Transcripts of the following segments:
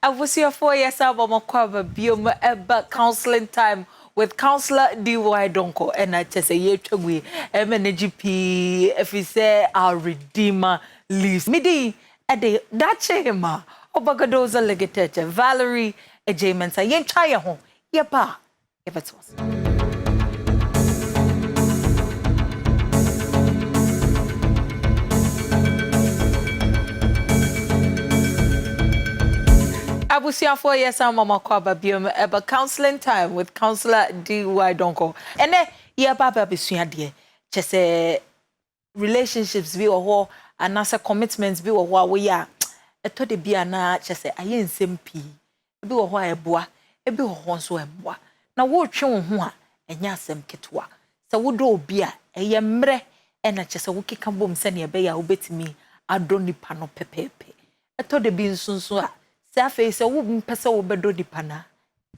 I was here 4 years ago, biome counseling time with counselor DY Donkoh, and I just say, "Ye chagwe, MNGP, if you say our redeemer lives." Midi, ade dache hima, obagadoza legetete, Valerie, Mensa, yen chaya home, yepa, if it was. Abusia 4 years and mama kwaba biome eba counseling time with counselor DY Donkoh. And then ye baba besua de chese relationships bi wo and as commitments bi wo we ya eto de bia na chese aye nsem pi bi wo eboa ebi wo so eboa na wo twe wo ho a enya asem ketwa se wo do obi a eye mre na chese wo keka bom se ne ebe ya wo betimi ado nipa no pepepe eto de bi nsunsu a Safe so wo mpese wo bedo dipana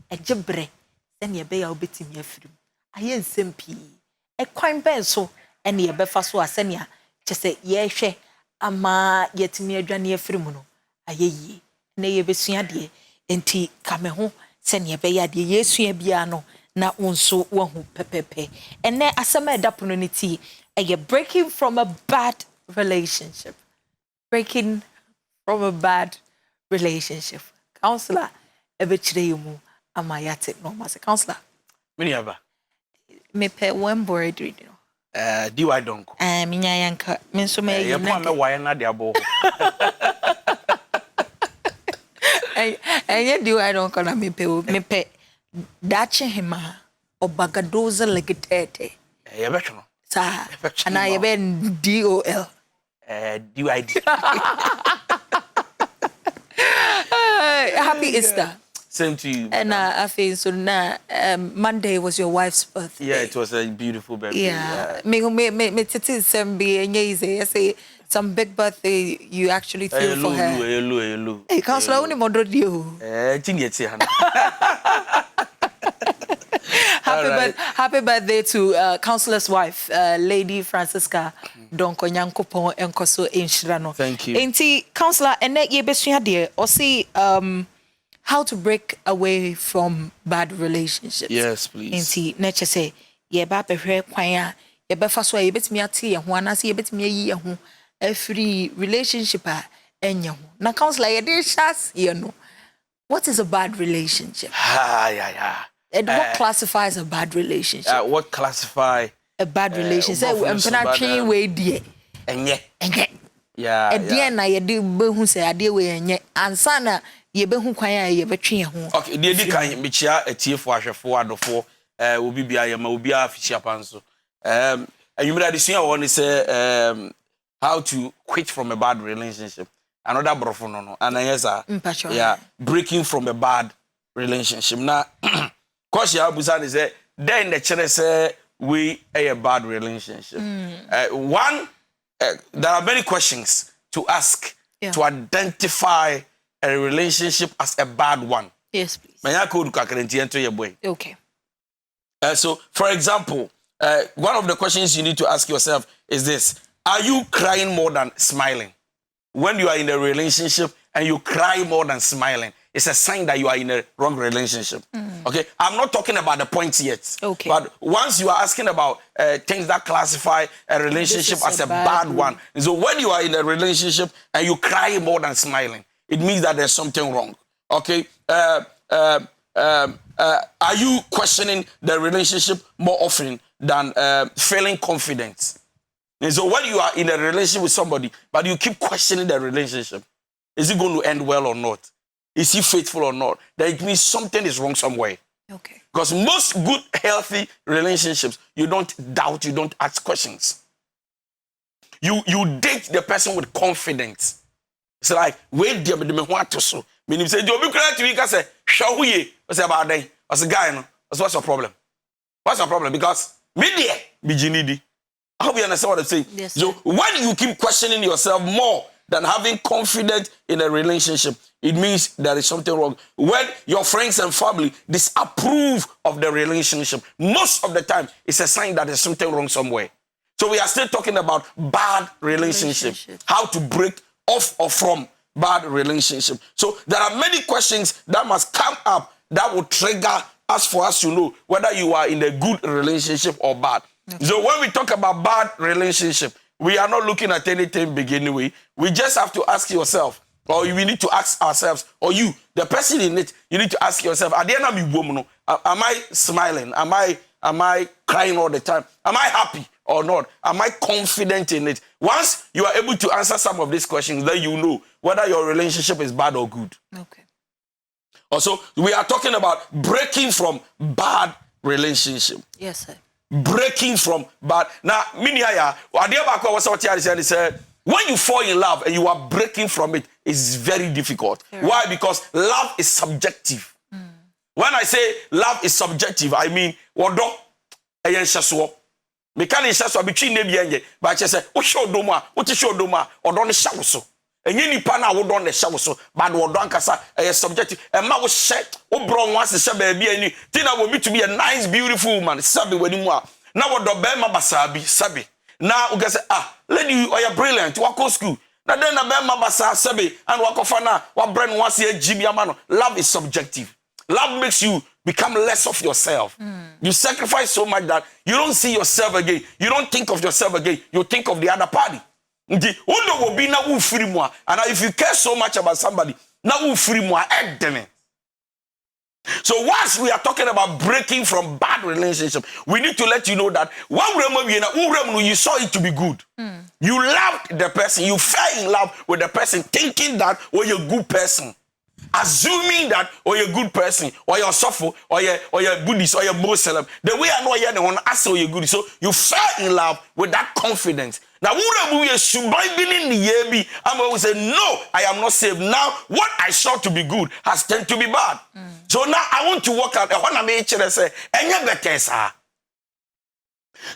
ejebre se ne be ya obetimi afirim aye nsem pi ekwan ben so ene ye befa so asene a chese ye hwe ama yetimi adwane afirim no aye yi na ye besua de enti kame ho se ne be ya de yesua bia no na wonso wo hu pepepe ene asema edapono ne ti eye breaking from a bad relationship relationship. Counselor, ebe chire yimu amayate no mas counselor. Many aba. Me pe one board read no. DY Donkoh. Minya yanka me so me ye po me why na de abo. Enye DY Donkoh na me pe dache hima obagadoza legetete. Ye betwe no. Sa ana ye be DOL. DYD. Happy Easter. Same to you. And I feel so now. Monday was your wife's birthday. Yeah, it was a beautiful birthday. Yeah. Me titi sembi enyeze. I say some big birthday you actually threw for her. Hello. Hey, counselor, only modro dio. Happy birthday to counselor's wife, Lady Francisca Donkoh Nyankopon enkoso enshirano. Thank you. Enti counselor ene ye besua de o see how to break away from bad relationships. Yes, please. Enti nature say ye ba behwe kwan a ye befa so ye betimi ate ye ho anase ye betimi ayi ye ho every relationship a enya ho. Na counselor ye dey shas ye no. What is a bad relationship? Yeah. And what classifies a bad relationship? What classify a bad relationship? Mpena train we die. Enye. Yeah. Edie na ye de behu se ade we enye. Ansa na ye behu kwan a ye betwe ho. Okay, de di kan mechia atiefo ahwefo adofo obi bia ye ma obi afihia panso. Anwumira de sua won say how to quit from a bad relationship. Another brofo no. And yes yeah, breaking from a bad relationship. Now cause you abusa is say then the church say we a bad relationship. One there are many questions to ask to identify a relationship as a bad one. Yes, please. Okay. So for example, one of the questions you need to ask yourself is this: are you crying more than smiling? When you are in a relationship and you cry more than smiling, it's a sign that you are in a wrong relationship. Okay, I'm not talking about the points yet. Okay. But once you are asking about things that classify a relationship as a bad one, so when you are in a relationship and you cry more than smiling, it means that there's something wrong. Okay. Are you questioning the relationship more often than feeling confident? And so when you are in a relationship with somebody, but you keep questioning the relationship, is it going to end well or not? Is he faithful or not? Then it means something is wrong somewhere. Okay. Because most good, healthy relationships, you don't doubt, you don't ask questions. You date the person with confidence. It's like, wait, dear, me want to so. Meaning, say, do you cry to me? Say, show ye. What's about that? What's the guy? No? What's your problem? What's your problem? Because me there, be needy. I hope you understand what I'm saying. Yes, so when you keep questioning yourself more than having confidence in a relationship, it means there is something wrong. When your friends and family disapprove of the relationship, most of the time, it's a sign that there's something wrong somewhere. So we are still talking about bad relationship. How to break off or from bad relationship. So there are many questions that must come up that will trigger us for us to know whether you are in a good relationship or bad. Okay. So when we talk about bad relationship, we are not looking at anything beginning with. We just have to ask yourself, or we need to ask ourselves, or you, the person in it, you need to ask yourself, at the end of the woman, am I smiling? Am I crying all the time? Am I happy or not? Am I confident in it? Once you are able to answer some of these questions, then you know whether your relationship is bad or good. Okay. Also, we are talking about breaking from bad relationship. Yes, sir. Breaking from bad. Now, when you fall in love and you are breaking from it, it's very difficult. Sure. Why? Because love is subjective. When I say love is subjective, I mean, between but I say, show doma, what is show doma, or don't show so. And you pana would on the show so, but what don't cassa a subjective. And ma was set, oh, brown wants to say, baby, and Tina will be to be a nice, beautiful woman, Sabi when you are. Now what the Bema Basabi, Sabi. Now we can say, lady, you are brilliant, walk school. Now then the Bema Basa, Sabi, and walk off now, what brand wants here, Jimmy Amano. Love is subjective. Love makes you become less of yourself. You sacrifice so much that you don't see yourself again. You don't think of yourself again. You think of the other party. And if you care so much about somebody, now so once we are talking about breaking from bad relationship, we need to let you know that you saw it to be good. You loved the person. You fell in love with the person, thinking that you're a good person. Assuming that you're a good person, or you're suffer, or you're Buddhist, or you're Muslim. The way I know you're the one ask you're good. So you fell in love with that confidence. Now, I'm always say, no, I am not saved. Now, what I saw to be good has turned to be bad. So now I want to work out. I want to make sure I say,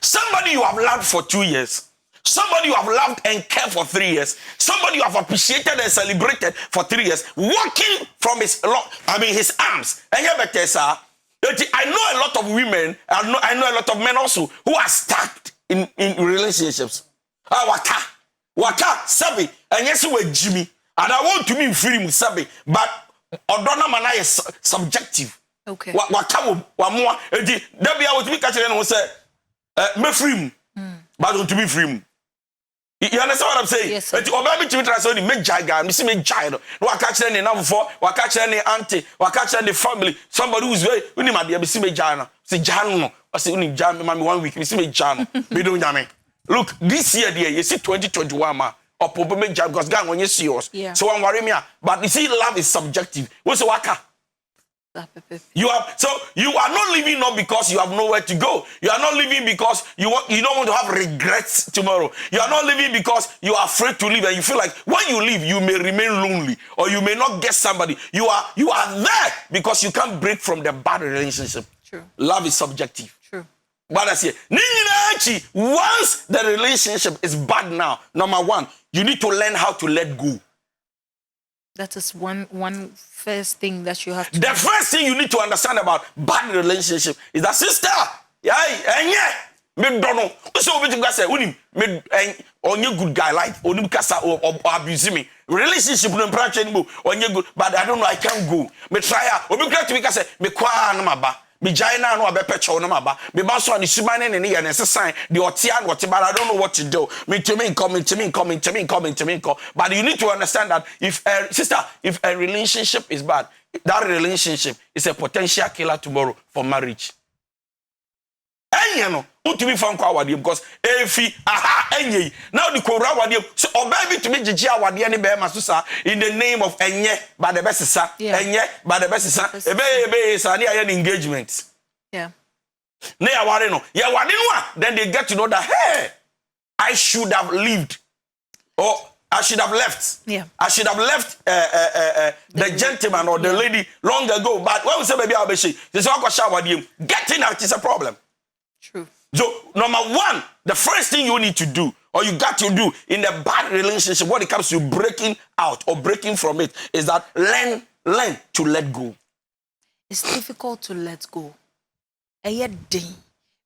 somebody you have loved for 2 years. Somebody you have loved and cared for 3 years. Somebody you have appreciated and celebrated for 3 years. Walking from his arms. And I know a lot of women, I know a lot of men also who are stuck in relationships. Waka, Sabi, and yes, you were Jimmy. And I want to be free, Sabi, but Odona Mana is subjective. Okay. Waka, one more. Debbie, I was catching and say, me free, but don't to be free. You understand what I'm saying? Yes, sir. Obabi to try so the make jaga, me see me jaga. No catch any number for, catch any auntie, catch any family. Somebody who's very uni ma be see me jaga. See jaga no. I say uni jaga me 1 week, me see me jaga. Me don't yame. Look, this year there, you see 2021 ma. Or probably jaga because gang when you see us. Yeah. So I'm worrying me. But you see, love is subjective. What's the waka? You are not living not because you have nowhere to go. You are not living because you don't want to have regrets tomorrow. You are not living because you are afraid to leave and you feel like when you leave you may remain lonely or you may not get somebody. You are there because you can't break from the bad relationship. True. Love is subjective. True. But I say, once the relationship is bad now, number one, you need to learn how to let go. That is one first thing that you have to do. The first thing you need to understand about bad relationship is that sister, me don't know. So we just say, me only good guy like only kasa or abuse me. Relationship no branch anymore. Only good, but I don't know. I can't go. Me try. Obi kra to me kasa me kwa na maba. Me jaina no abepecho no maba. Me banso ani subane ne ya ne sign. The otia and what but I don't know what to do. Me to me come. But you need to understand that if a relationship is bad, that relationship is a potential killer tomorrow for marriage. No, to be found because now the Kora so baby to me in the name of Enye by the best Enye by the best engagement. Yeah. Then they get to know that hey, I should have lived or I should have left. Yeah. I should have left the gentleman or the lady long ago. But when we say baby Abeshi, getting out is a problem. True. So, number one, the first thing you need to do, or you got to do in a bad relationship, when it comes to breaking out or breaking from it, is that learn to let go. It's difficult to let go.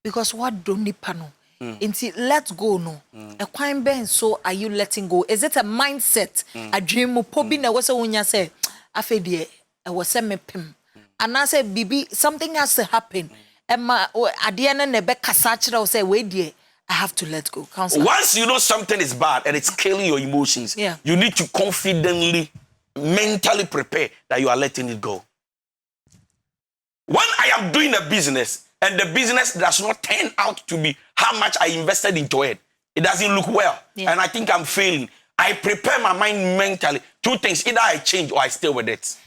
Because what don't pano? Inti let go no. A kwine ben so are you letting go? Is it a mindset? A dream mo pobi na wasa unya say afedie e wasa mepem. And I say bibi something has to happen. Emma adiana nebe kasachira say we die I have to let go. Counselor. Once you know something is bad and it's killing your emotions, you need to confidently, mentally prepare that you are letting it go. When I am doing a business and the business does not turn out to be how much I invested into it, it doesn't look well, and I think I'm failing, I prepare my mind mentally. Two things: either I change or I stay with it.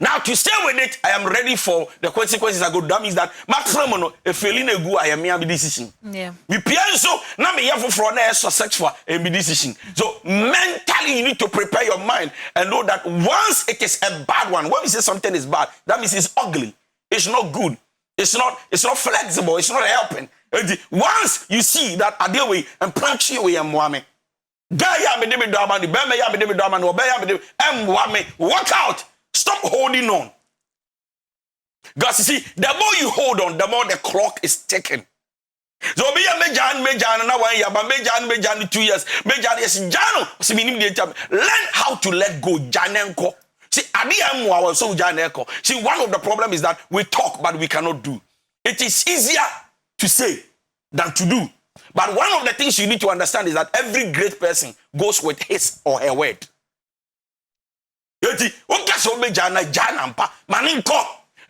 Now, to stay with it, I am ready for the consequences. I go. That means that maximum a failing a go, I am here decision. Yeah. We so now me here for an search for a decision. So mentally, you need to prepare your mind and know that once it is a bad one, when we say something is bad, that means it's ugly. It's not good. It's not flexible. It's not helping. Once you see that I deal with and punch you with a mwame, walk out. Stop holding on. Because you see, the more you hold on, the more the clock is ticking. So be a mejan now 1 year, but mejan 2 years, mejan yes jano. Learn how to let go. Janenko. See, so janenko. See, one of the problems is that we talk, but we cannot do. It is easier to say than to do. But one of the things you need to understand is that every great person goes with his or her word.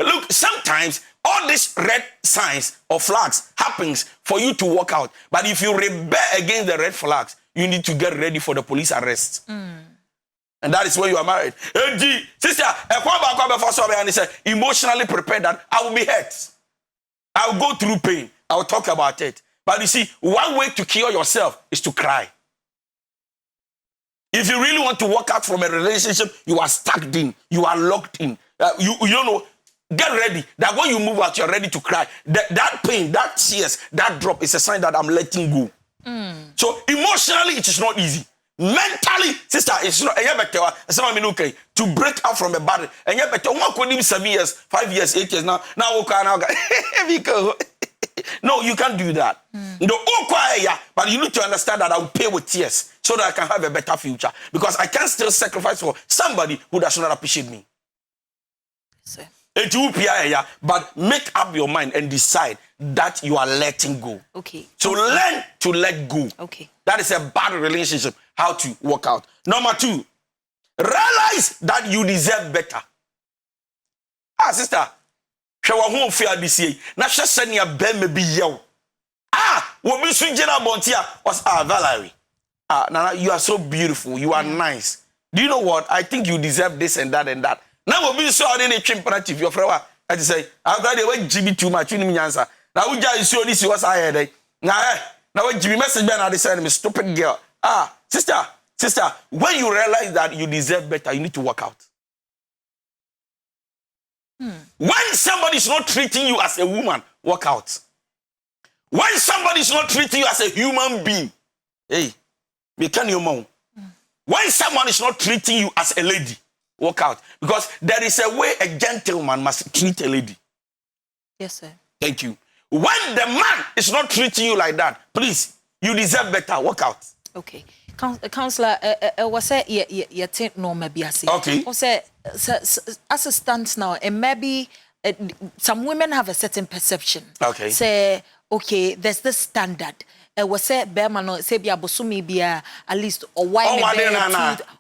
Look, sometimes all these red signs or flags happens for you to walk out. But if you rebel against the red flags, you need to get ready for the police arrest. And that is where you are married. Sister, emotionally prepared that I will be hurt. I will go through pain. I will talk about it. But you see, one way to cure yourself is to cry. If you really want to walk out from a relationship, you are stuck in, you are locked in. You don't know. Get ready. That when you move out, you're ready to cry. That pain, that tears, that drop is a sign that I'm letting go. So emotionally, it is not easy. Mentally, sister, it's not. To break out from a bad. And yet, better 7 years, 5 years, 8 years now. Now, no, you can't do that. But you need to understand that I will pay with tears so that I can have a better future. Because I can still sacrifice for somebody who does not appreciate me. But make up your mind and decide that you are letting go. Okay. So learn to let go. Okay. That is a bad relationship. How to work out. Number 2, realize that you deserve better. Sister. Who fear this year? Not just sending a ben maybe yo. What be swinging about here was Valerie. Nana, you are so beautiful. You are nice. Do you know what? I think you deserve this and that and that. Now we'll be so in a imperative. Your friend, I just say, I've got the way Jimmy too much. You answer. Now we just show this was I had. Now when Jimmy message Ben, I decided, me stupid girl. Sister, when you realize that you deserve better, you need to work out. When somebody is not treating you as a woman, walk out. When somebody is not treating you as a human being, hey, become your mom. When someone is not treating you as a lady, walk out. Because there is a way a gentleman must treat a lady. Yes, sir. Thank you. When the man is not treating you like that, please, you deserve better. Walk out. Okay. Counselor, was say you think no maybe I say. Okay. Say as it stands now, and maybe some women have a certain perception. Okay. Say okay, there's this standard. Was say Berman no say be abosumi be at least or why me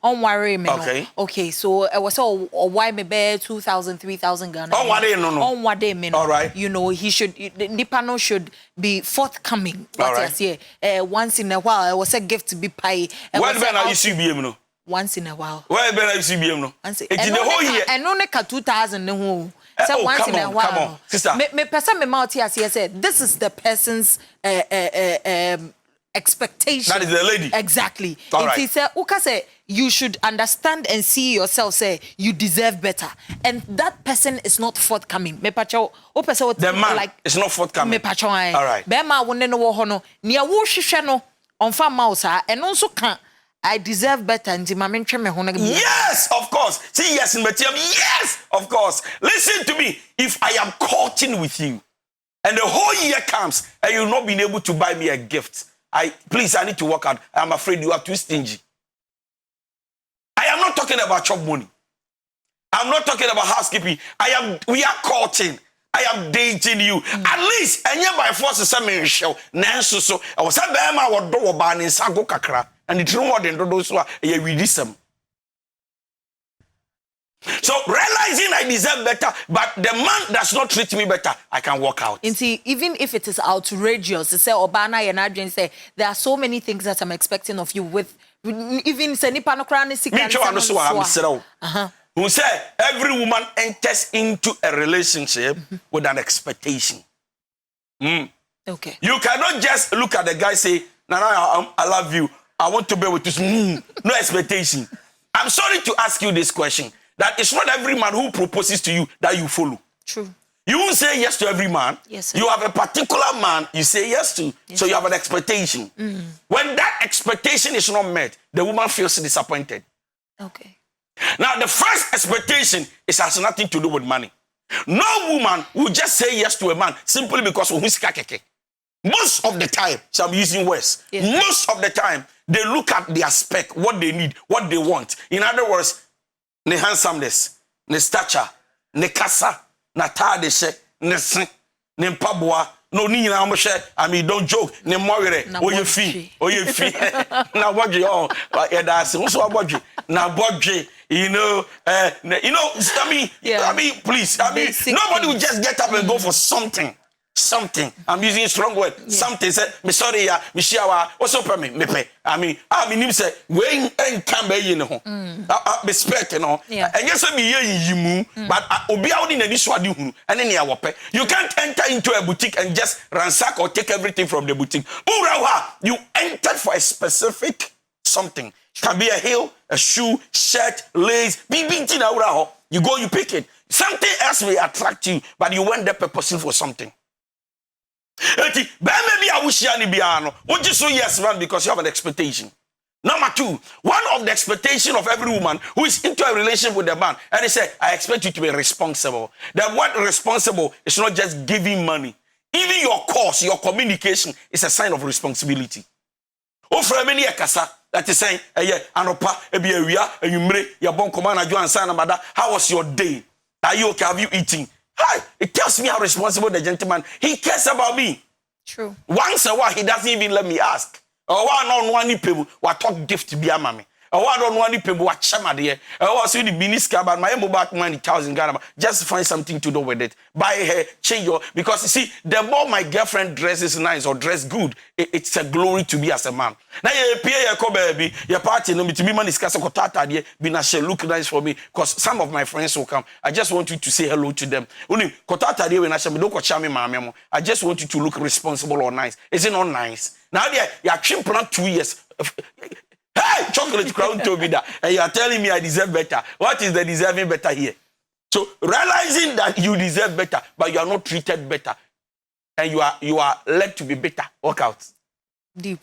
on worry me. Okay, so it was so or why me bear 2,000, 3,000 Ghana. On what day me. All right. You know he should Nipano should be forthcoming. All right. Once in a while, I was a gift to be pie. When Ben I see BM no. Once in a while. When Ben I see BM no. It's in the whole year. And only 2,000 no. So once in a while. Come on, sister. Me person me mouth here said this is the person's expectation. That is the lady. Exactly. All right. He said, Uka say you should understand and see yourself. Say you deserve better, and that person is not forthcoming. Me pacho. The man like is not forthcoming. Me pacho. All right. Bema wone no wo hono. Nia wo hwehwe no on fa mouse ha. And also can. I deserve better. Yes, of course. See, yes, in Metiam. Yes, of course. Listen to me. If I am courting with you, And the whole year comes and you've not been able to buy me a gift. Please, I need to work out. I'm afraid you are too stingy. I am not talking about chop money. I'm not talking about housekeeping. We are courting. I am dating you. At least, and you by force is something show. Nanso so. I was a bema or do ban in Sago Kakra. And it's more than those who are a redeem. So realizing I deserve better, but the man does not treat me better, I can walk out. And see, even if it is outrageous, say Obana and Adrian say there are so many things that I'm expecting of you with even Senipa no Krani who said every woman enters into a relationship with an expectation. Okay. You cannot just look at the guy and say, Nana, I love you. I want to be with you. No expectation. I'm sorry to ask you this question. That it's not every man who proposes to you that you follow. True. You won't say yes to every man. Yes, sir. You have a particular man you say yes to. Yes, so you have an expectation. When that expectation is not met, the woman feels disappointed. Okay. Now, the first expectation has nothing to do with money. No woman will just say yes to a man simply because of his kakeke. Most of the time, so I'm using words. Yes. Most of the time, they look at their spec, what they need, what they want. In other words, ne handsomeness, ne stature, ne kasa, na tadeshe, ne sin, ne mpaboa, no ni na mo hwe, I mean don't joke, ne moyere, oye fi, na bodwe oh, e da se, so bodwe, na bodwe, you know, I mean, please, nobody will just get up and go for something. Something. I'm using a strong word. Yeah. Something. Say, me sorry ya, me shiawa. What's up me? Me pay. I mean say, we ain't come by you know. Respect, you know. Yeah. And yes, me ye yimu, but obi out in the swadi hunu. And then ya wape. You can't enter into a boutique and just ransack or take everything from the boutique. You entered for a specific something. Can be a heel, a shoe, shirt, lace, you go, you pick it. Something else will attract you, but you went there purposely for something. Maybe I wish you would you say yes, man, because you have an expectation. Number two, one of the expectation of every woman who is into a relationship with a man, and they say, I expect you to be responsible. That what responsible is not just giving money. Even your course, your communication is a sign of responsibility. Oh, for many kasa that is saying, anopa, ebia, you mre, your bon command, how was your day? Are you okay? Have you eaten? Hi, it tells me how responsible the gentleman. He cares about me. True. Once a while, he doesn't even let me ask. Or one people what talk gift to be a mammy. Or one people what chama there. Or see the biniska about my mobile money 1,000 Ghana. Just find something to do with it. Buy her, change your because you see, the more my girlfriend dresses nice or dress good, it's a glory to be as a man. Now you pay your baby, your party, no me to be man discuss a kotata there, be na she look nice for me. Because some of my friends will come. I just want you to say hello to them. Only kotata there when I say me don't kocha me mama. I just want you to look responsible or nice. Is it not nice? Now there, you are trim plan 2 years. Hey, chocolate crown told me that. And you are telling me I deserve better. What is the deserving better here? So realizing that you deserve better, but you are not treated better, and you are led to be better. Walk out. Deep.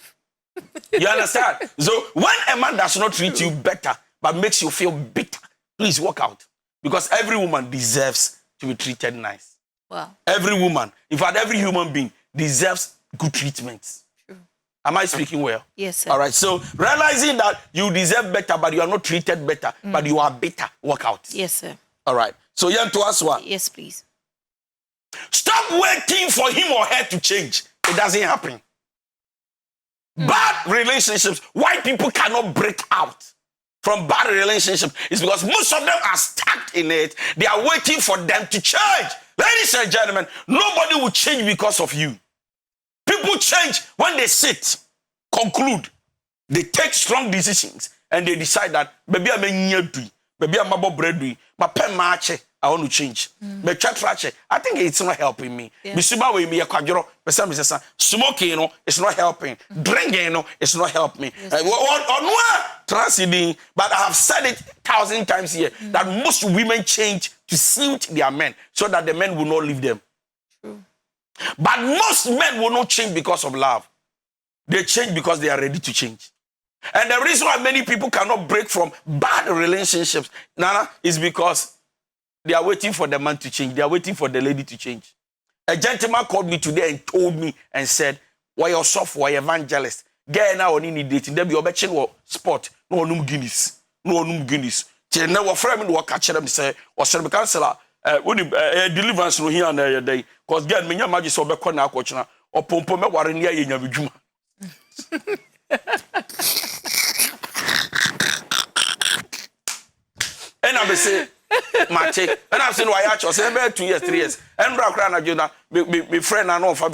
You understand? So when a man does not treat you better, but makes you feel bitter, please walk out. Because every woman deserves to be treated nice. Wow. Every woman, in fact, every human being deserves good treatment. Am I speaking well? Yes, sir. All right. So realizing that you deserve better, but you are not treated better, but you are better, walk out. Yes, sir. All right. So you to ask what? Yes, please. Stop waiting for him or her to change. It doesn't happen. Bad relationships, why people cannot break out from bad relationships is because most of them are stuck in it. They are waiting for them to change. Ladies and gentlemen, nobody will change because of you. People change when they sit, conclude, they take strong decisions, and they decide that, baby, I'm a bread, but pen march, I want to change. But I think it's not helping me. Smoking, it's not helping. Drinking, it's not helping me. Transiting, but I have said it 1,000 times here that most women change to suit their men so that the men will not leave them. True. But most men will not change because of love. They change because they are ready to change. And the reason why many people cannot break from bad relationships, Nana, is because they are waiting for the man to change. They are waiting for the lady to change. A gentleman called me today and told me and said, why you're soft, why evangelist? Get now on any dating. There be objection or sport. No Guinness. No Guinness. Till now, friend me work catch them say, or serve counselor. When deliverance no here and there day. Cause get me your magic so be corner coach na or pompo me warren near in your juma. And I be say, Mate, and I've seen why I chose about 2 years, 3 years. And Rakran Juna, me friend and offer,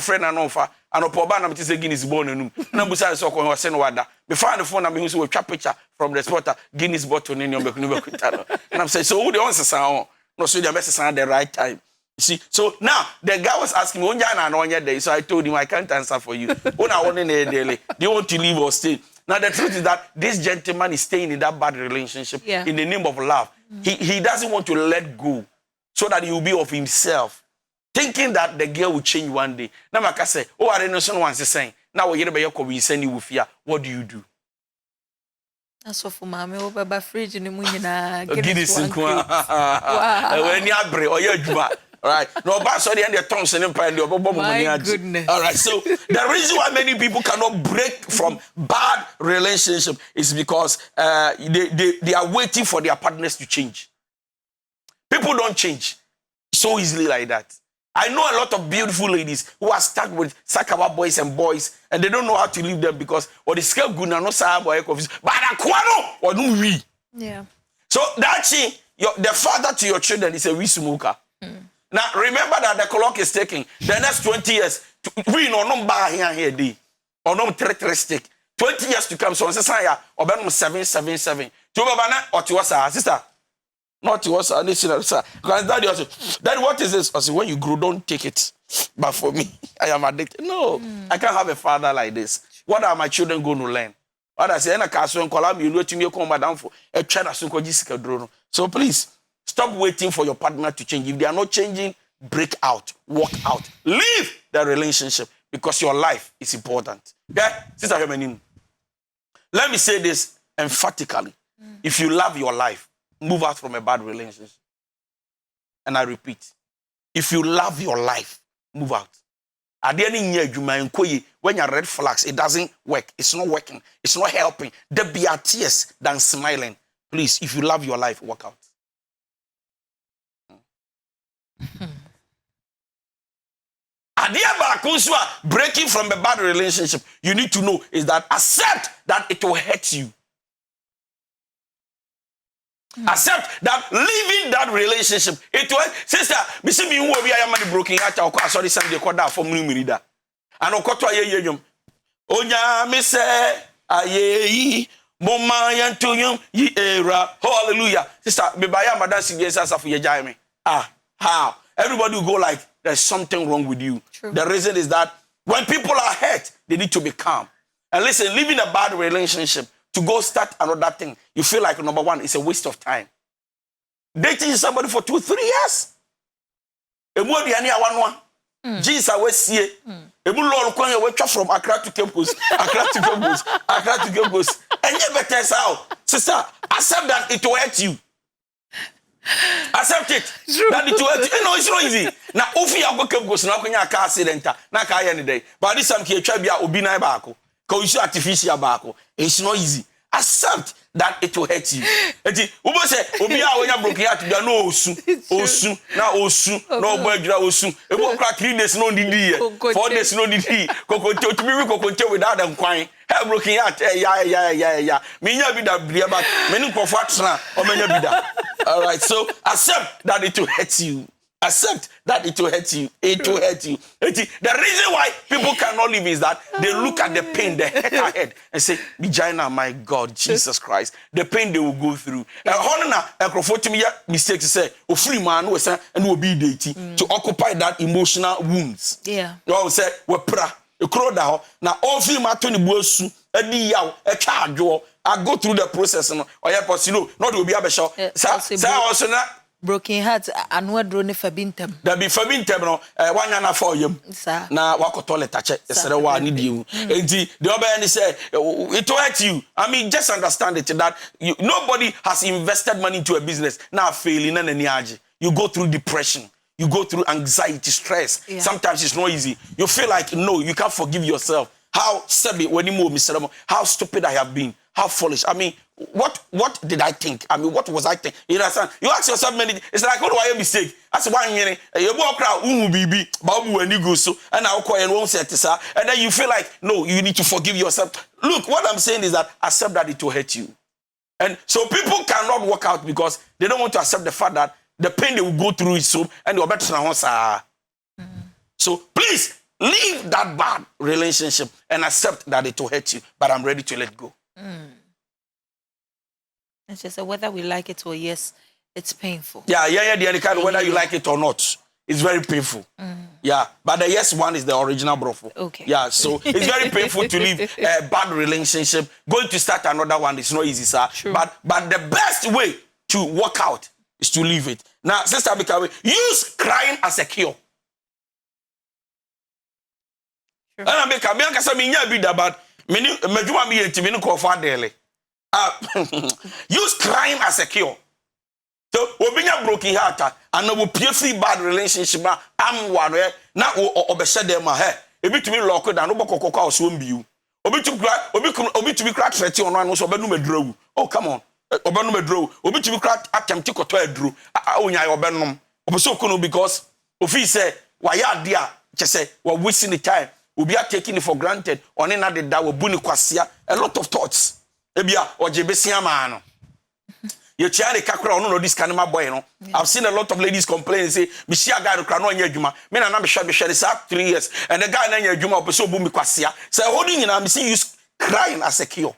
and Opoban, I'm just Guinness bone and no besides so was sent water. Me find the phone, I'm using a trap picture from the spotter, Guinness bottle in your Mekunu. And I'm saying, so who the answer sound? No, so the message at the right time. You see, so now the guy was asking me, on your day, so I told him I can't answer for you. When I want in a daily, do you want to leave or stay? Now the truth is that this gentleman is staying in that bad relationship in the name of love. He doesn't want to let go so that he will be of himself, thinking that the girl will change one day. Now, like I say, oh, I don't know someone saying, now we're going to send you with fear. What do you do? That's for mommy over by fridge in the morning. Guinness and when you are or you're all right. No, but sorry, and the tongues and empire. My goodness. All right. So the reason why many people cannot break from bad relationship is because they are waiting for their partners to change. People don't change so easily like that. I know a lot of beautiful ladies who are stuck with Sakaba boys and they don't know how to leave them because or the scale good no sa boy confused. But akwano or no we. Yeah. So that thing, the father to your children is a weed smoker. Now, remember that the clock is taking the next 20 years. We know no bar here, day. Or no stick. 20 years to come. So, on Sasaya, or Ben 777. To Babana or to us, sister. Not to us, sir. Because daddy also, Daddy, what is this? I said, when you grow, don't take it. But for me, I am addicted. No, I can't have a father like this. What are my children going to learn? What I say, you know to me, come down for a child. So please. Stop waiting for your partner to change. If they are not changing, break out, walk out, leave the relationship because your life is important. Yeah, Sister Feminine. Let me say this emphatically. If you love your life, move out from a bad relationship. And I repeat, if you love your life, move out. At the end of the year, when you red flags, it doesn't work. It's not working. It's not helping. There be tears than smiling. Please, if you love your life, walk out. Breaking from a bad relationship, you need to know is that accept that it will hurt you. Accept that leaving that relationship, it will. Sister, me see me who we are money broken heart. I sorry, some they call that for me reader. And okoto aye yum. Onya me say aye mama yanto yum ye era. Hallelujah. Sister, me buy am madam sigesa for ye jai me. How? Everybody will go like, there's something wrong with you. True. The reason is that when people are hurt, they need to be calm. And listen, living a bad relationship, to go start another thing, you feel like, number one, it's a waste of time. Dating somebody for 2-3 years. Jesus was here. From Accra to Campus, Accra to Campus, Accra to Campus. And you better say, sister, accept that it will hurt you. Accept it. True. That it will hurt you. No, it's not easy. Now, if you go Campus, now can you car accident? Now can any day. But this time, you try to be a obina bako. Because you artificial bako. It's not easy. Accept that it will hurt you. Eti, ubo say, obia when you broke heart, you no osu, na osu, no boy jira osu. Ebo kra 3 days no didi, 4 days no didi. Kokonte otimi kokonte without them crying. Have broken heart, yeah. Me nya bi da bria but me no kofo atena o menya bi da. All right, so accept that it will hurt you. Accept that it will hurt you. It will hurt you. The reason why people cannot live is that they look at the pain, they hurt ahead, and say, Vagina, my God, Jesus Christ. The pain they will go through. Mistake to say, a free man and will be dating to occupy that emotional wounds. Yeah. You will say, we're pra. You crow down. Now, all free man, Tony Bosu, a diao, a charge, I go through the process. Or yeah, but you know, not will be a show. Say, also not. Broken hearts and what drone for bintem. There be for bintem no 1 year for you. Sir. Na wako toilet touch. Say wa need you. The other end say it will hurt you. I mean, just understand it that nobody has invested money into a business now failing and any age. You go through depression. you go through anxiety, stress. Yeah. Sometimes it's not easy. You feel like, no, you can't forgive yourself. How stupid I have been. How foolish. I mean, what did I think? I mean, what was I thinking? You understand? You ask yourself many. It's like, what do I have mistake? That's one year. You walk around, baby, babu when you go so, and now call and won't say this, and then you feel like, no, you need to forgive yourself. Look, what I'm saying is that accept that it will hurt you, and so people cannot walk out because they don't want to accept the fact that the pain they will go through is so, and they'll better now. So please leave that bad relationship and accept that it will hurt you. But I'm ready to let go. It's just whether we like it or yes, it's painful. Yeah. The other kind, whether you like it or not, it's very painful. Yeah, but the yes one is the original brofo. Okay. Yeah, so it's very painful to leave a bad relationship. Going to start another one is not easy, sir. True. But the best way to work out is to leave it. Now, Sister Bikawe, use crying as a cure. And I make a man say me be that bad. Me meduma me enti me no call for daily. Use crying as a cure. So obinya broken heart and no pay free bad relationship am one na obehye dem a he ebi tumi lock down no bokokoko so mbiu. Obi tumi crack threat on one so obenu medrowu. Oh come on. Obenu medrowu. Obi tumi crack attempt koto adru. Onya obenom. Obeso kono because ofi say waya dia chese we wasting the time. We are taking it for granted. On another that we buni kwasia. A lot of thoughts. Ebia ojebesia mano. You try to kakra no this kind of boy no. I've seen a lot of ladies complain say me share guy no kra no anya adwuma. Me na be share this 3 years and the guy na anya adwuma opeso bumi kwasia. Say holding nyina me see you crying as a cure.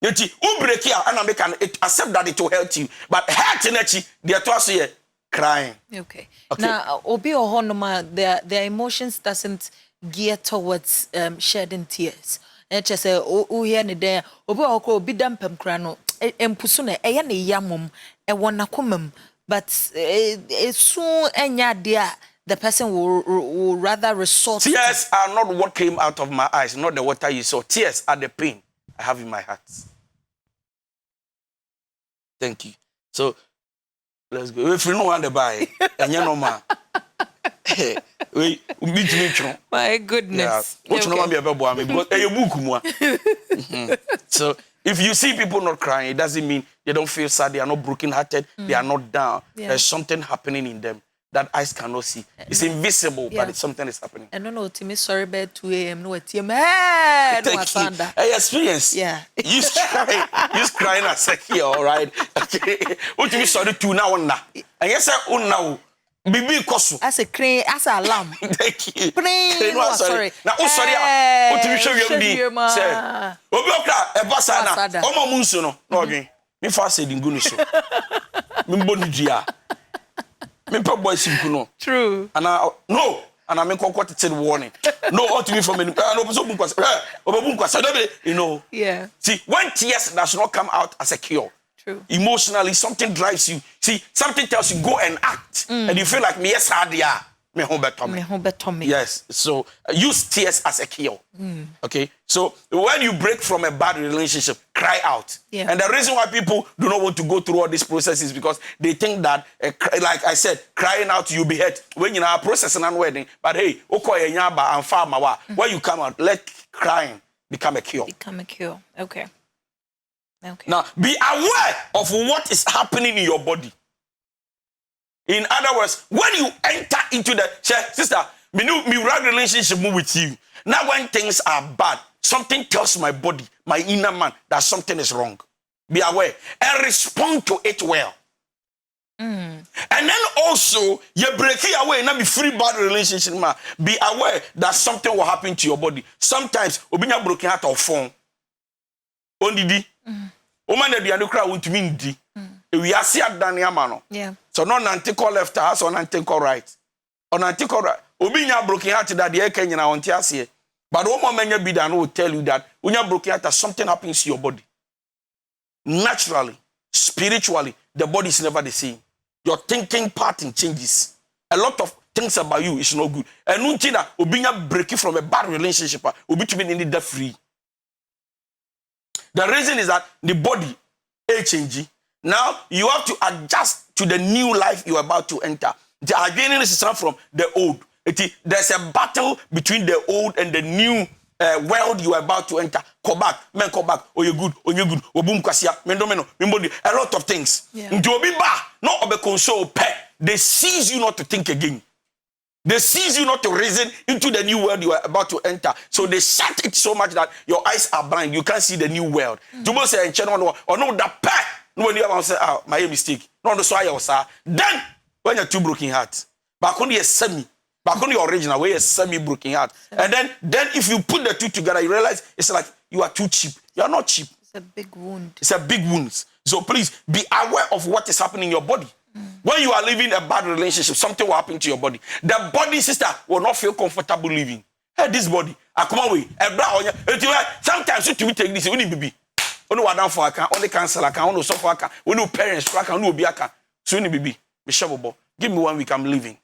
Yeti u break here and make an accept that it will help you. But hurt energy they are to crying. Okay. Now obi ohonoma their emotions doesn't gear towards shedding tears. And just say, oh, here and there, obi dampem crano, empusune, a yamum, a wanakumum, but soon and dear, the person will rather resort. Tears are not what came out of my eyes, not the water you saw. Tears are the pain I have in my heart. Thank you. So, let's go. If you know what to buy, and you know, man. My goodness. Yeah. So if you see people not crying, it doesn't mean they don't feel sad, they are not broken-hearted, they are not down. Yeah. There's something happening in them that eyes cannot see. It's invisible, but it's something is happening. And no, to me, sorry, bed 2 a.m. No, it's your I experience. Yeah. Use crying as a key, all right? Okay. What do you sorry to now? And yes, I now. Bibi koso as a crane as a lamb. Thank you. No, sorry. Now sorry. What you show you be say. Obi okra e basa na. Omo munso no. No odwen. Me fa say dingunu so. Me mbonu dia. Me pa boy simple no. True. And no. And I mean what said warning. No ought to be from any no so bunkwasa. Obunkwasa you know. Yeah. See, when tears does not come out as a cure. True. Emotionally, something drives you. See, something tells you go and act, and you feel like me yes, me home. Yes. So use tears as a cure. Okay. So when you break from a bad relationship, cry out. Yeah. And the reason why people do not want to go through all this process is because they think that, like I said, crying out you'll be hurt when you know processing and wedding. But hey, okoye and farmer, when you come out, let crying become a cure. Become a cure. Okay. Okay. Now, be aware of what is happening in your body. In other words, when you enter into the sister, me relationship with you. Now, when things are bad, something tells my body, my inner man, that something is wrong. Be aware and respond to it well. And then also, you break it away, not be free bad relationship. Be aware that something will happen to your body. Sometimes, obinya broken heart or phone. Ondidi. Woman that you cry won't mean D. We are see at Daniamano. Yeah. So non antico left us or antico right. On antico right. Obinya broken heart that the Kenya on Tiasie. But one man be done will tell you that when you're broken heart, something happens to your body. Naturally, spiritually, the body is never the same. Your thinking pattern changes. A lot of things about you is no good. And Nuntina, Obinya breaking from a bad relationship, Obi to be in the free. The reason is that the body is changing. Now you have to adjust to the new life you are about to enter. The adrenaline is from the old. There's a battle between the old and the new world you are about to enter. Come back, men come back. Oh, you're good. Oh, you're good. Oh, boom, kwasia. Mendomeno, mimbodi. A lot of things. Not obe console pet. They seize you not to think again. They seize you not to reason into the new world you are about to enter. So they shut it so much that your eyes are blind. You can't see the new world. You say, or no, that pet. No, when you have say, oh, my mistake. No, that's why I was, then, when you're two broken hearts, back on your semi, back on the original, where you're semi broken heart. And then if you put the two together, you realize it's like you are too cheap. You are not cheap. It's a big wound. It's a big wound. So please be aware of what is happening in your body. When you are living a bad relationship, something will happen to your body. The body, sister, will not feel comfortable living. Hey, this body, I come away. Sometimes you take this, you need to be. Only one down for account, only cancel account, only suffer account, only parents account, only be account. So you need to be. Give me 1 week, I'm leaving.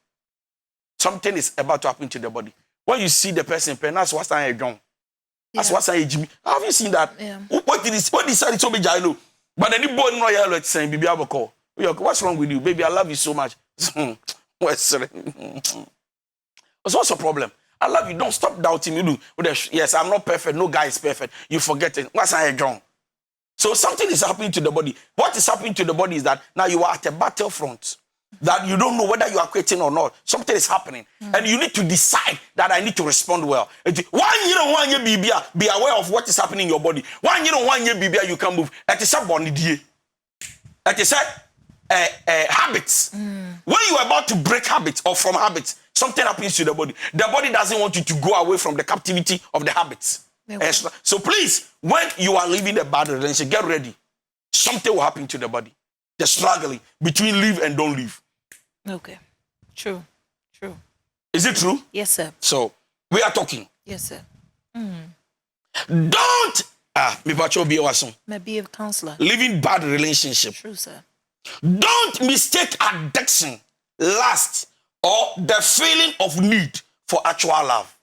Something is about to happen to the body. When you see the person, that's what's I done. That's what's I Jimmy. Have you seen that? Yeah. What decided to be Jalo? But any boy no yellow saying, "Baby, I will call." What's wrong with you, baby? I love you so much. What's the problem? I love you. Don't stop doubting me. Yes, I'm not perfect. No guy is perfect. You forget it. What's I done? So something is happening to the body. What is happening to the body is that now you are at a battlefront. That you don't know whether you are quitting or not. Something is happening. And you need to decide that I need to respond well. 1 year, be aware of what is happening in your body. 1 year, you can move. It is habits. When you are about to break habits or from habits, something happens to the body. The body doesn't want you to go away from the captivity of the habits. So please, when you are living a bad relationship, get ready. Something will happen to the body. The struggling between live and don't live. Okay. True. Is it true? Yes, sir. So, we are talking. Yes, sir. Don't Maybe a counselor. living bad relationship. True, sir. Don't mistake addiction, lust, or the feeling of need for actual love.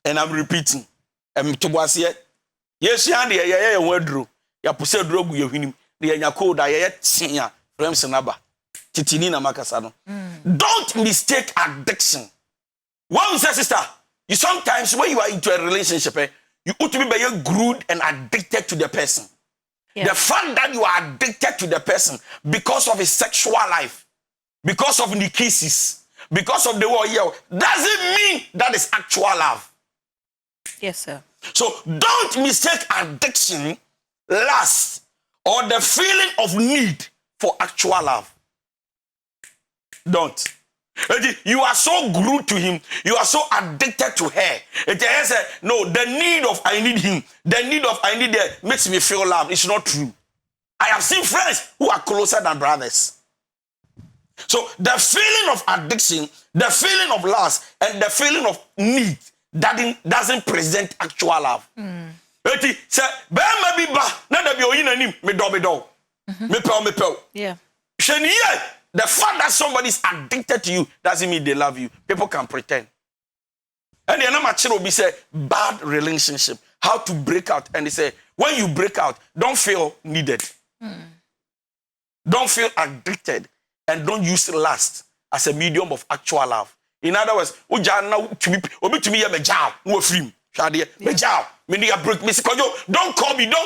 And I'm repeating. Yes, yeah, wordro. Ya puse drogu ye hwinim. Ya nyako da ye tia frems naba. Titini na makasa no. Don't mistake addiction. One say, sister, you sometimes when you are into a relationship, you ought to be very glued and addicted to the person. Yeah. The fact that you are addicted to the person because of his sexual life, because of the kisses, because of the war, doesn't mean that is actual love. Yes, sir. So don't mistake addiction, lust, or the feeling of need for actual love. Don't. You are so glued to him. You are so addicted to her. No, the need of I need him, the need of I need her makes me feel love. It's not true. I have seen friends who are closer than brothers. So the feeling of addiction, the feeling of lust, and the feeling of need doesn't present actual love. Yeah. The fact that somebody is addicted to you doesn't mean they love you. People can pretend. And the other will be say bad relationship, how to break out. And they say, when you break out, don't feel needed. Don't feel addicted. And don't use lust as a medium of actual love. In other words, don't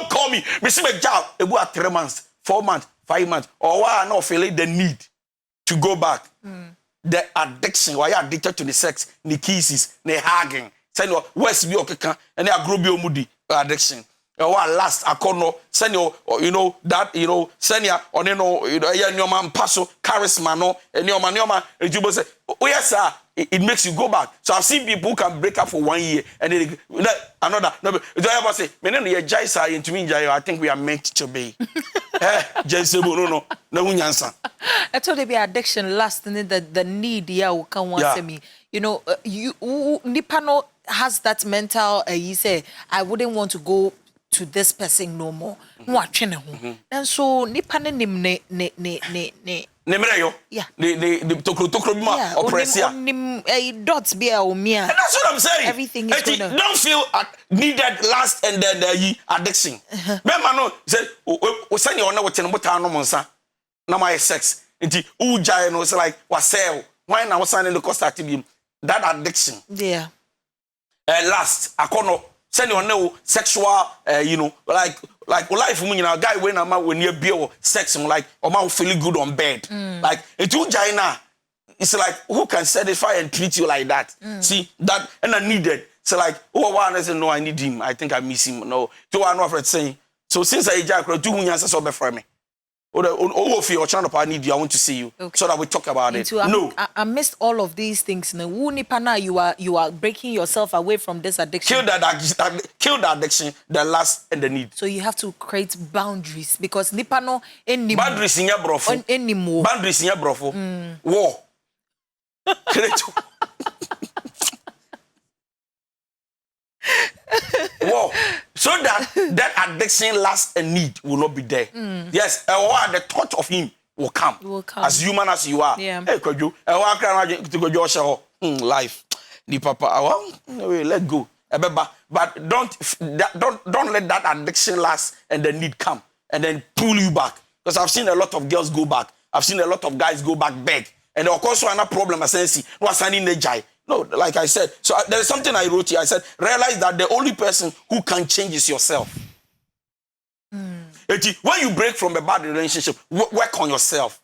call me. It will 3 months, 4 months, 5 months. Or why I not feeling the need to go back. The addiction, why you addicted to the sex, the kisses, the hugging. Send your West be okay, and they are growing moody addiction. Last, I call no, send your, send your, or your man passo, charisma, no, and your man, and you say, oh, yes, sir, it makes you go back. So I've seen people who can break up for 1 year, and then another, no, do I ever say, into me, I think we are meant to be. No, I told you be addiction, lust, and then the need, will come once me. Nipano has that mental, you say, I wouldn't want to go to this person no more. And so Nipane yeah. The tokro bima oppressor. Dots be a omia. And that's what I'm saying. Everything is gonna... Don't feel needed last and then addiction. Remember no say o send you on what no monsa. Na my sex. Nti ujai no it's like wasell. Why now signing the cost activity? That addiction. Yeah. Last, akono send you know sexual you know like life you know guy when you be sex like or man feeling good on bed. Like it ujai na. It's like who can satisfy and treat you like that? See that and I need it. So like, oh, one said no, I need him. I think I miss him. No, to one of saying. So since I jack, do you answer so for me? Oh, if you're trying to need you, I want to see you so that we talk about it. No, I missed all of these things. You are breaking yourself away from this addiction. Kill the addiction, the lust and the need. So you have to create boundaries because nipano any boundaries in your brofo. Anymore. Boundaries in your brofo. War. Create. Wow. So that addiction, lust, and need will not be there. Yes, the thought of him will come. As human as you are. Yeah. Hey, could you? Life. The papa. Let go. But don't let that addiction last and the need come and then pull you back. Because I've seen a lot of girls go back. I've seen a lot of guys go back beg. And of course, another problem. I say, what's in the jai? No, like I said. So there is something I wrote here. I said, realize that the only person who can change is yourself. When you break from a bad relationship, work on yourself.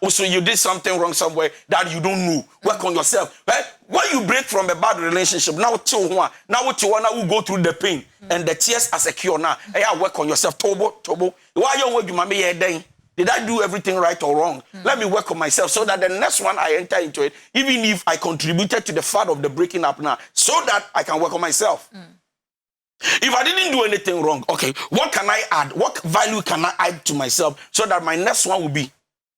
Also, you did something wrong somewhere that you don't know. Work on yourself. Right? When you break from a bad relationship, now we go through the pain and the tears are secure now. Hey, work on yourself. Tobo. Why you work you did I do everything right or wrong? Let me work on myself so that the next one I enter into it, even if I contributed to the fact of the breaking up now, so that I can work on myself. If I didn't do anything wrong, okay, what can I add? What value can I add to myself so that my next one will be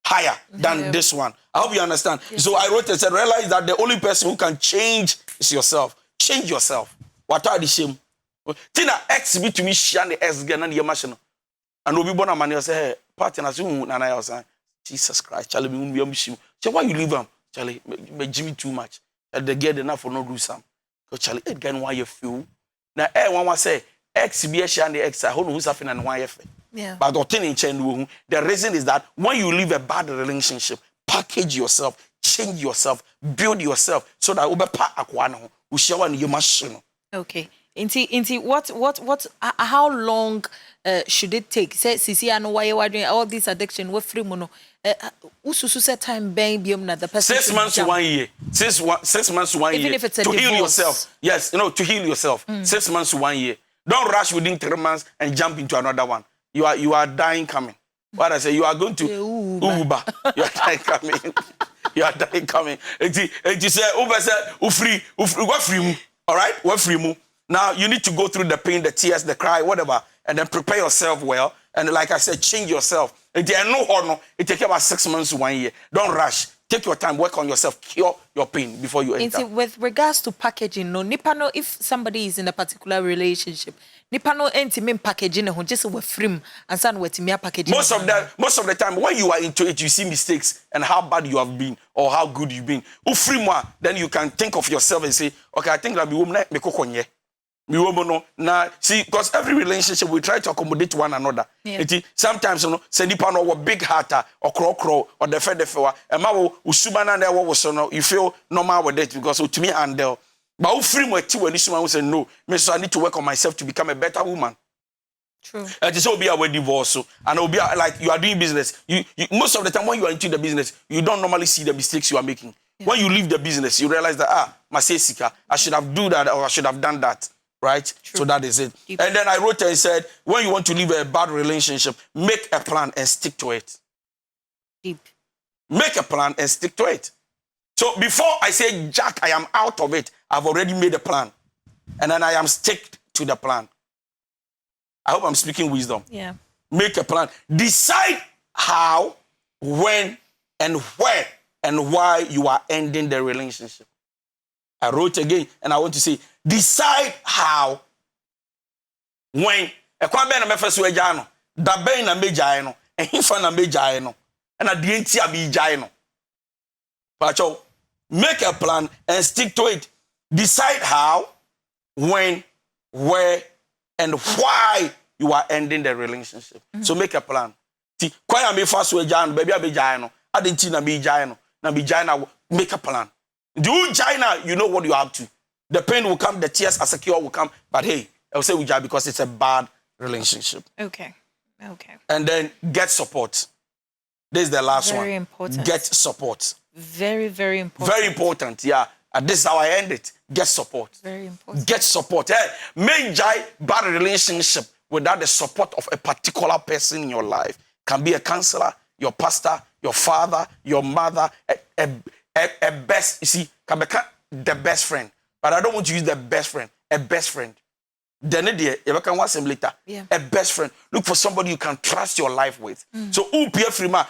higher than this one? I hope you understand. Yes. So I wrote and said, realize that the only person who can change is yourself. Change yourself. What are the shame? Tina X be to me, Shani X, Ganan, your machine. And we'll be born a man, say, hey, partners, and I was saying, Jesus Christ, Charlie, why you leave him? Charlie, Jimmy too much. The get enough for no do some. Because Charlie, again, why you feel? Now, one was say, X be a Shani X, I hold who's happening and why you yeah. But the reason is that when you leave a bad relationship, package yourself, change yourself, build yourself, so that we share your machine. Okay. What how long should it take? Say Sisi, I know why you are doing all this addiction. What free mono? Ususu set time bang biom na the person. 6 months to 1 year. 6 months to 1 year. Even if it's a to divorce. Heal yourself. Yes, to heal yourself. 6 months to 1 year. Don't rush within 3 months and jump into another one. You are dying coming. What I say, you are going to Uber. You are dying coming. You are dying coming. And you say, Uber said, what free? All right, what free? Now you need to go through the pain, the tears, the cry, whatever, and then prepare yourself well. And like I said, change yourself. It takes about 6 months to 1 year. Don't rush. Take your time, work on yourself, cure your pain before you enter. With regards to packaging, no, Nipano, if somebody is in a particular relationship, Nipano ain't packaging just with frame and son with me packaging. Most of the time, when you are into it, you see mistakes and how bad you have been or how good you've been. Then you can think of yourself and say, okay, I think that be woman me kokonye. Now, see, because every relationship we try to accommodate one another. Yeah. Sometimes, say Nipano or big heart or crow or the fed and usubana there you feel normal with it because to me and but free my tea when this woman say no, I need to work on myself to become a better woman. True. It will be a divorce, and it will be like you are doing business. You most of the time when you are into the business, you don't normally see the mistakes you are making. Yeah. When you leave the business, you realize that I should have do that or I should have done that. Right? True. So that is it. Deep. And then I wrote and said, when you want to leave a bad relationship, make a plan and stick to it. Deep. Make a plan and stick to it. So before I say, Jack, I am out of it, I've already made a plan. And then I am stick to the plan. I hope I'm speaking wisdom. Yeah. Make a plan. Decide how, when, and where, and why you are ending the relationship. I wrote again, and I want to say, decide how, when, and make a plan and stick to it. Decide how, when, where, and why you are ending the relationship. So make a plan. Ti kwaya me fa so agya no baby abegya no adenti na me gya no na me gya na make a plan. Do you China, you know what you have to. The pain will come, the tears are secure will come, but hey, I'll say we gya because it's a bad relationship. Okay. And then get support. This is the last one. Very important. Get support. Very, very important. Very important, yeah. And this is how I end it. Get support. Very important. Get support. Hey, may bad relationship without the support of a particular person in your life. Can be a counselor, your pastor, your father, your mother, a best, you see, can become the best friend. But I don't want to use the best friend, a best friend. Then you can watch him later. Yeah. A best friend. Look for somebody you can trust your life with. So who pay free man,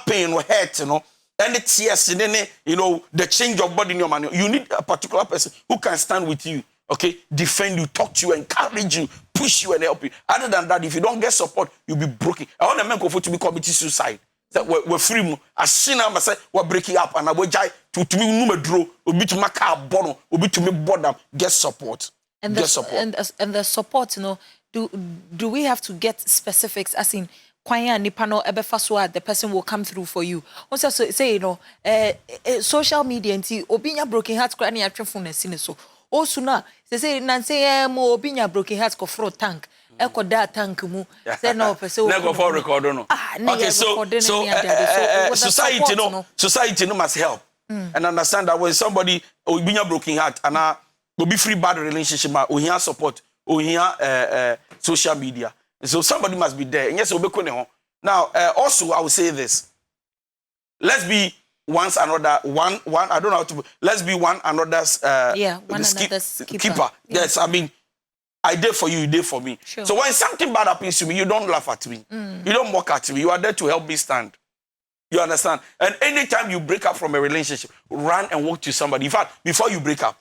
pain or hurt, you know, and it's yes, and then you know, the change of body in your man. You need a particular person who can stand with you, okay, defend you, talk to you, encourage you, push you and help you. Other than that, if you don't get support, you'll be broken. I want a man to be committing suicide. We're free. As soon as I say we're breaking up, and I will try to me no draw, will be to make a bono, will be to me boredom. Get support. And get the support. And the support, you know, do we have to get specifics? As in, kwanya nipano ebefaswa, the person will come through for you. Also say, you know, social media and obinya broken hearts crying at your phone and so. Also na say nancy mo obinya broken hearts ko fro tank. Eko da tank mu. Say no person. Never for record no. Okay, so society no must help and understand that when somebody obinya broken heart and will be free bad relationship, or hear support, or hear social media. So somebody must be there. And yes, now also I will say this. Let's be one another. I don't know how to. Let's be one another's. One another's keeper. Yes, I mean, I did for you, you did for me. Sure. So when something bad happens to me, you don't laugh at me. You don't mock at me. You are there to help me stand. You understand? And anytime you break up from a relationship, run and walk to somebody. In fact, before you break up.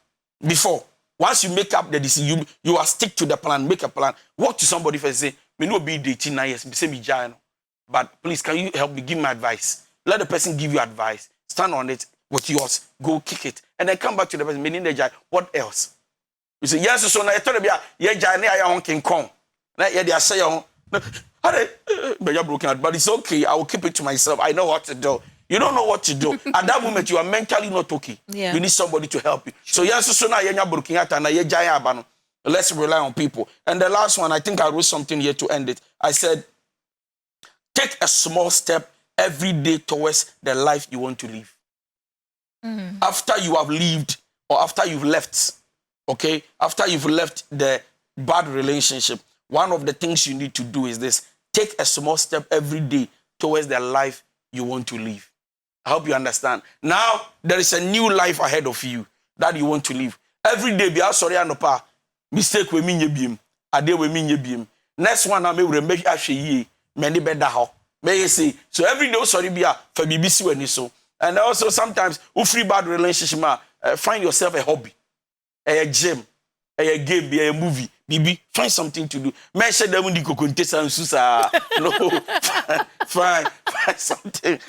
Once you make up the decision, you are stick to the plan, make a plan. Walk to somebody first and say, me no be dating 9 years, say me giant. But please, can you help me? Give me advice. Let the person give you advice. Stand on it with yours. Go kick it. And then come back to the person. Meaning the giant. What else? You say, yes, so now I told you, yeah, giant, I want King Kong. Yeah, they are saying, but it's okay. I will keep it to myself. I know what to do. You don't know what to do. At that moment, you are mentally not okay. Yeah. You need somebody to help you. Sure. So yes, so now you're broken out and let's rely on people. And the last one, I think I wrote something here to end it. I said, take a small step every day towards the life you want to live. After you have lived or after you've left, okay? After you've left the bad relationship, one of the things you need to do is this. Take a small step every day towards the life you want to live. I hope you understand. Now, there is a new life ahead of you that you want to live. Every day, be sorry and pa mistake we mean bim. Ade we mean bim. Next one, I may remember ye many better how. May you see. So every day, sorry be for BBC when so. And also sometimes, free bad relationship, find yourself a hobby, a gym, a game, a movie. Bibi, find something to do. Mention them when you go contest and susa. No, find something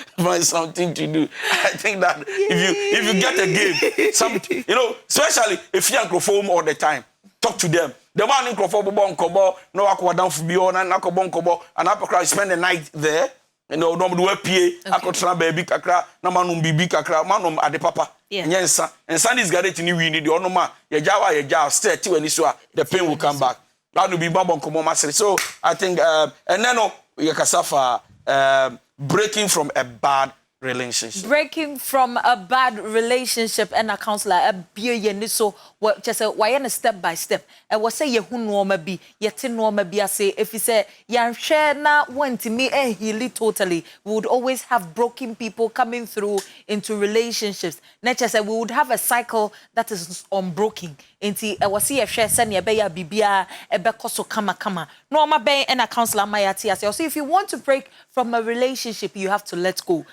to do. I think that if you get a game, something, you know, especially if you are home all the time, talk to them. The one in Crawford Bonkobo, no aqua down for beyond and Nakobonkobo, and upper spend the night there. You know, no do PA, Akotra baby kakra, no manum bibi kakra, manum at the papa. Yes, and Sundays got it in you need the onoma, your jawa, your jaw, stay to any so the pain will come back. That will be Babon Komo. So I think, and then Yakasafa breaking from a bad relationship. Breaking from a bad relationship and a counselor, a beer so what just a why step by step. And what say you who normal be yet in normal be I say if you say yan share now went to me and heal totally, we would always have broken people coming through into relationships. Nature said we would have a cycle that is unbroken. Into I was see if share send ya be bibia a bekoso kama. No ma be and a counselor my ati say if you want to break from a relationship, you have to let go.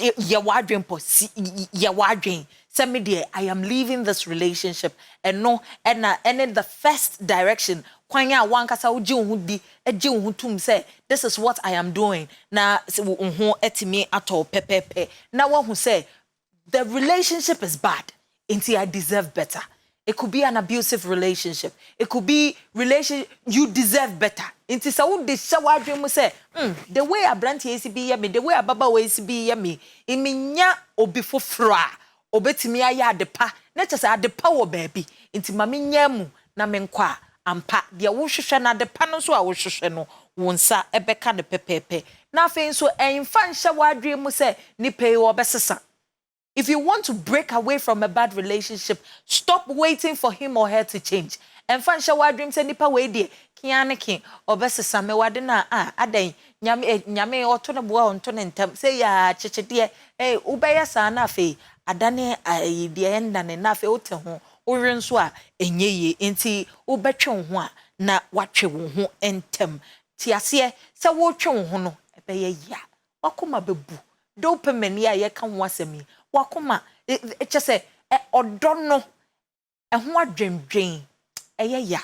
Your wadrin your wadrin. Send me there. I am leaving this relationship and no and in the first direction. Kwanya wankasa uji unhudi eji unhutum say this is what I am doing. Na unho etimi ato pepepe. Na one who say the relationship is bad. Until I deserve better. It could be an abusive relationship. It could be you deserve better. Inti sa wo de shawa dream say, the way abranti ACB me, the way ababa ACB me, iminya obi foforo a obetimi aya adepa. Na chese adepa wo baabi. Inti mame nyamu na menkwa ampa. De wo hwehwe na adepa no so a wo hwehwe no wonsa ebeka ne pepepe. Na afei so emfa shawa dream say ni pay wo besesa. If you want to break away from a bad relationship, stop waiting for him or her to change. And fan shower dreams and nipa way dear. Kianiki or best same wadena aday nyame or tona boa on ton and tem say ya chiche dear ubaya sana fe adane the end and enough ote orin swa enye enti ubetwon ho na watwe wo ho entem tiase se wo twon ho no ebeye ya wakoma bebu dopamine ya ye kan ho asemi wakoma eche se odono ho adwendwen ya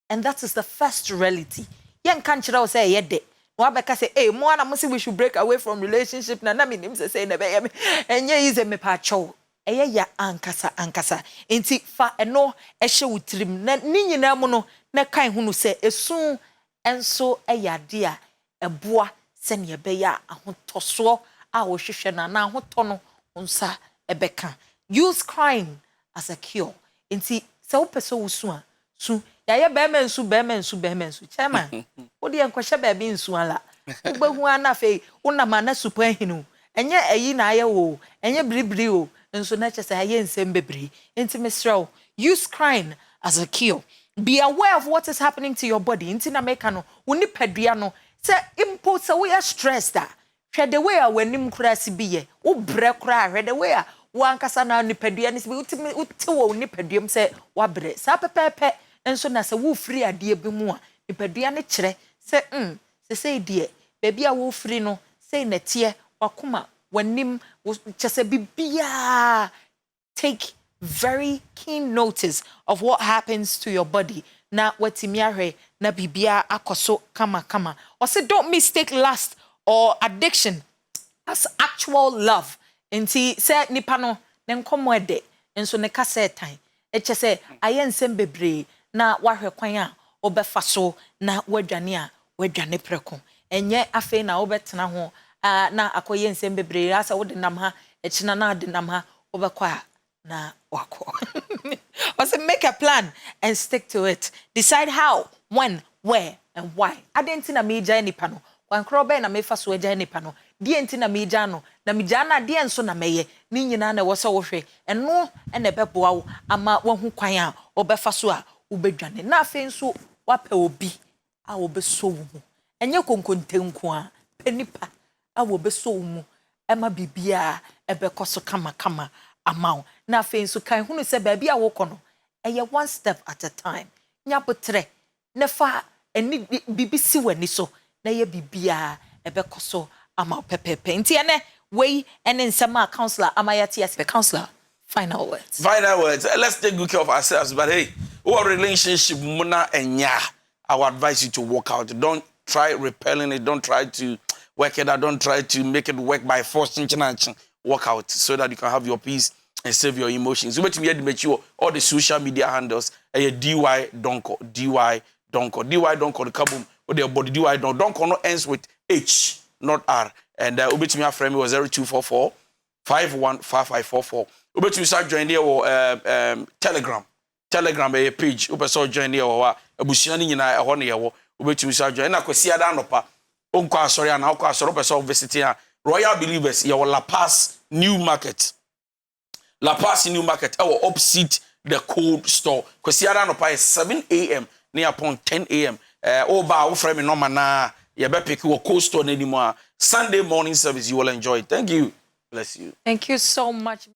and that is the first reality yen kan kire wo say ye de no abeka say mo ana mo say we should break away from relationship na me nim say na be ye me enye yize me pa chow ya ankasa enti fa eno ehye wutrim na ni nyina mu no na kan hu no say esun enso yade a eboa se ne be ya ahotoso a wo hwehwe na ahoto no unsa ebeka. Use crying as a cure. Inti se wo pese wo su a su ya ye be men su chairman wo de enkwahye ba bi nsu ala wo gbehu ana fe wo na ma na supa hinu enye ayi na aye wo enye bribri o nso na chese aye nsem bebre. Inti mesrel, use crying as a cure. Be aware of what is happening to your body. Inti na meka no wo ni padua no se impulse se wo ya stressed da hwe the way a wanim kura si biye wo bre kura hwe the way a wo ankasa na nipadua ni si uti wo nipaduam se wa bre sa pepepe enso na se wo free ade bi mu a nipadua ne kire se se die baby a wo free no se na tie wakoma wanim chese bibia. Take very keen notice of what happens to your body. Na watimi ahwe na bibia akoso kama. Or say don't mistake lust or addiction as actual love. Nti se nipa no ne nkomo ede enso ne kasa etan eche se aye nsem bebre na wahwe kwan a obefa so na wadwane a wadwane preko enye afi na obetena ho na akoye nsem bebre asa wode nam ha echina na de nam ha obekwa na wako. Also make a plan and stick to it. Decide how, when, where and why. Adenti na meja nipa no wankrobe na mefa so eja nipa no die enti na meja no na meja na die enso na meye ni nyina na wo so wo hwe eno ene beboa wo ama wahu kwan a obefa so a ubedwane na afi nso wape obi a obeso wo mu enye konkontenku a penipa a obeso wo mu ema bibia ebekoso kama amount na afi nso kan hunu se ba bia wo kono eye one step at a time nyapotre nefa eni bibisi wani so na ye bibia ebekoso ama pepepe nti ene we ene nsema counselor amayati as the counselor final words. Let's take good care of ourselves, but hey, our relationship muna enya, I would advise you to work out. Don't try repelling it, don't try to work it out, don't try to make it work by force. Work out so that you can have your peace and save your emotions. You bet me mature all the social media handles DY Donkoh the kabum or the body DY Donkoh no ends with H not R and ubet me friend was 0244 515544. Ubet me start join there or Telegram a page ubet so join there or abusiani nyina e ho na ye wo ubet me start join na kwesi ada anopa onko asori ana onko asori ubet so visiting Royal Believers your La Paz New Market opposite the Cold Store. Kwesi ada anopa is 7 a.m. near upon 10 a.m. Oba wo frame no mana ye be pick wo Cold Store anymore. Sunday morning service you will enjoy. Thank you. Bless you. Thank you so much.